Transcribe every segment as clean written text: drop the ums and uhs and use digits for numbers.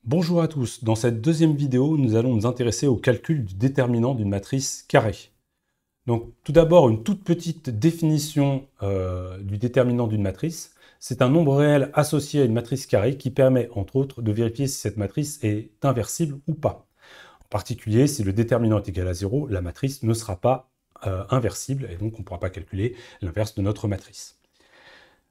Bonjour à tous, dans cette deuxième vidéo, nous allons nous intéresser au calcul du déterminant d'une matrice carrée. Donc tout d'abord, une toute petite définition du déterminant d'une matrice. C'est un nombre réel associé à une matrice carrée qui permet, entre autres, de vérifier si cette matrice est inversible ou pas. En particulier, si le déterminant est égal à 0, la matrice ne sera pas inversible, et donc on ne pourra pas calculer l'inverse de notre matrice.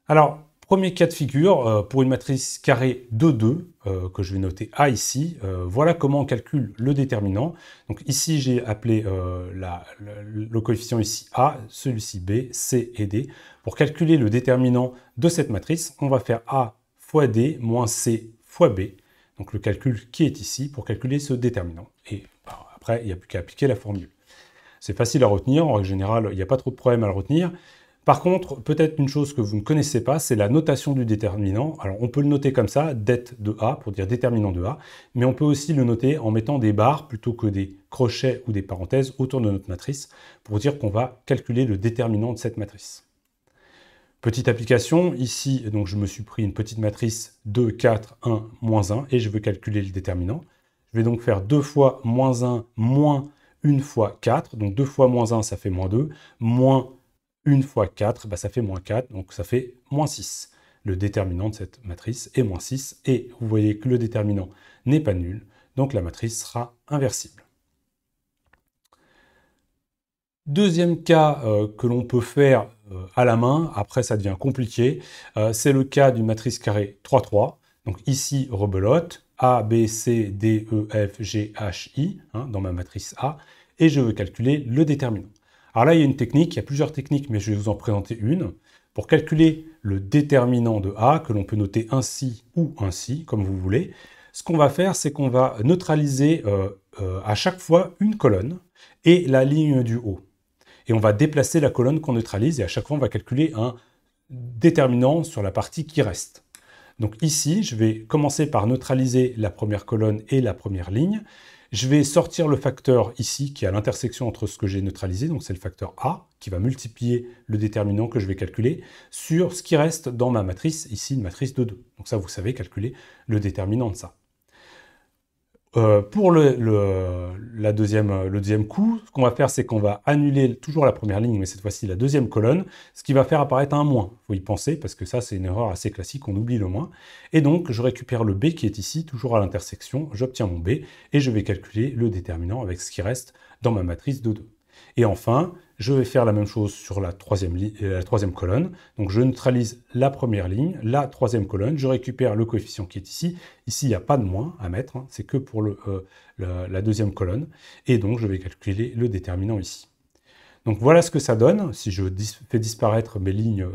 Alors, premier cas de figure, pour une matrice carrée de 2, que je vais noter A ici, voilà comment on calcule le déterminant. Donc ici, j'ai appelé le coefficient ici A, celui-ci B, C et D. Pour calculer le déterminant de cette matrice, on va faire A fois D moins C fois B. Donc le calcul qui est ici pour calculer ce déterminant. Et après, il n'y a plus qu'à appliquer la formule. C'est facile à retenir, en général, il n'y a pas trop de problème à le retenir. Par contre, peut-être une chose que vous ne connaissez pas, c'est la notation du déterminant. Alors, on peut le noter comme ça, det de A, pour dire déterminant de A, mais on peut aussi le noter en mettant des barres plutôt que des crochets ou des parenthèses autour de notre matrice, pour dire qu'on va calculer le déterminant de cette matrice. Petite application, ici, donc je me suis pris une petite matrice 2, 4, 1, moins 1, et je veux calculer le déterminant. Je vais donc faire 2 fois moins 1, moins 1 fois 4, donc 2 fois moins 1, ça fait moins 2, moins 1 fois 4, ça fait moins 4, donc ça fait moins 6. Le déterminant de cette matrice est moins 6, et vous voyez que le déterminant n'est pas nul, donc la matrice sera inversible. Deuxième cas que l'on peut faire à la main, après ça devient compliqué, c'est le cas d'une matrice carrée 3-3. Donc ici, rebelote, A, B, C, D, E, F, G, H, I, dans ma matrice A, et je veux calculer le déterminant. Alors là, il y a une technique, il y a plusieurs techniques, mais je vais vous en présenter une. Pour calculer le déterminant de A, que l'on peut noter ainsi ou ainsi, comme vous voulez, ce qu'on va faire, c'est qu'on va neutraliser à chaque fois une colonne et la ligne du haut. Et on va déplacer la colonne qu'on neutralise, et à chaque fois, on va calculer un déterminant sur la partie qui reste. Donc ici, je vais commencer par neutraliser la première colonne et la première ligne. Je vais sortir le facteur ici, qui est à l'intersection entre ce que j'ai neutralisé, donc c'est le facteur A, qui va multiplier le déterminant que je vais calculer, sur ce qui reste dans ma matrice, ici une matrice de 2. Donc ça, vous savez calculer le déterminant de ça. Pour le deuxième coup, ce qu'on va faire, c'est qu'on va annuler toujours la première ligne, mais cette fois-ci la deuxième colonne, ce qui va faire apparaître un moins. Il faut y penser, parce que ça, c'est une erreur assez classique, on oublie le moins. Et donc, je récupère le B qui est ici, toujours à l'intersection, j'obtiens mon B, et je vais calculer le déterminant avec ce qui reste dans ma matrice de 2. Et enfin, je vais faire la même chose sur la troisième colonne. Donc, je neutralise la première ligne, la troisième colonne, je récupère le coefficient qui est ici. Ici, il n'y a pas de moins à mettre, c'est que pour la deuxième colonne. Et donc, je vais calculer le déterminant ici. Donc, voilà ce que ça donne. Si je fais disparaître mes lignes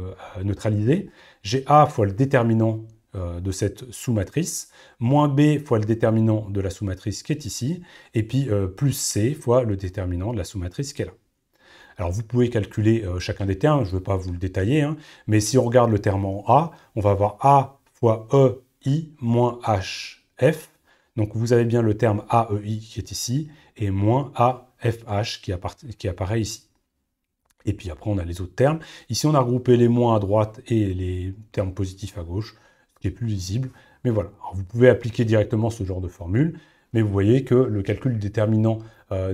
neutralisées, j'ai A fois le déterminant de cette sous-matrice, moins B fois le déterminant de la sous-matrice qui est ici, et puis plus C fois le déterminant de la sous-matrice qui est là. Alors vous pouvez calculer chacun des termes, je ne veux pas vous le détailler, mais si on regarde le terme en A, on va avoir A fois EI moins HF. Donc vous avez bien le terme AEI qui est ici, et moins AFH qui apparaît ici. Et puis après, on a les autres termes. Ici, on a regroupé les moins à droite et les termes positifs à gauche, ce qui est plus lisible. Mais voilà, alors, vous pouvez appliquer directement ce genre de formule, mais vous voyez que le calcul du déterminant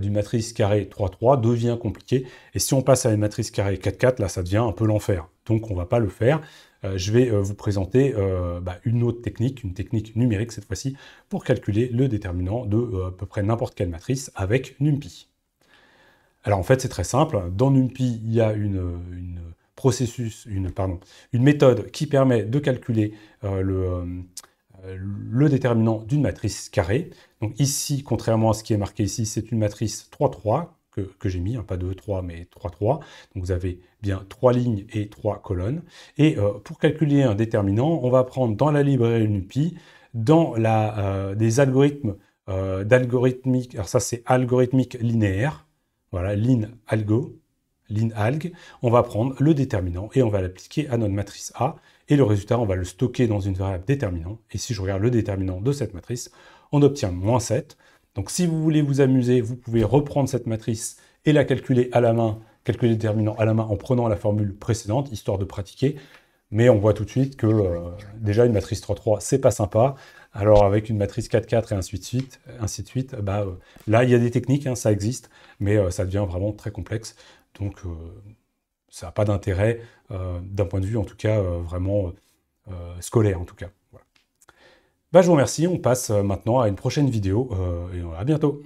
d'une matrice carrée 3-3 devient compliqué. Et si on passe à une matrice carrée 4-4, là, ça devient un peu l'enfer. Donc, on ne va pas le faire. Je vais vous présenter une autre technique, une technique numérique cette fois-ci, pour calculer le déterminant de à peu près n'importe quelle matrice avec NumPy. Alors en fait, c'est très simple. Dans NumPy, il y a une méthode qui permet de calculer le déterminant d'une matrice carrée. Donc ici, contrairement à ce qui est marqué ici, c'est une matrice 3-3 que j'ai mis, pas 2-3, mais 3-3. Donc vous avez bien 3 lignes et 3 colonnes. Et pour calculer un déterminant, on va prendre dans la librairie NumPy, dans des algorithmes d'algorithmique, alors ça c'est algorithmique linéaire, voilà, linalg, on va prendre le déterminant et on va l'appliquer à notre matrice A, et le résultat, on va le stocker dans une variable déterminant, et si je regarde le déterminant de cette matrice, on obtient moins 7. Donc si vous voulez vous amuser, vous pouvez reprendre cette matrice et la calculer à la main, calculer le déterminant à la main en prenant la formule précédente, histoire de pratiquer, mais on voit tout de suite que déjà une matrice 3-3, c'est pas sympa. Alors avec une matrice 4-4 et ainsi de suite, là il y a des techniques, hein, ça existe, mais ça devient vraiment très complexe. Donc ça n'a pas d'intérêt d'un point de vue en tout cas vraiment scolaire en tout cas. Voilà. Je vous remercie, on passe maintenant à une prochaine vidéo et à bientôt.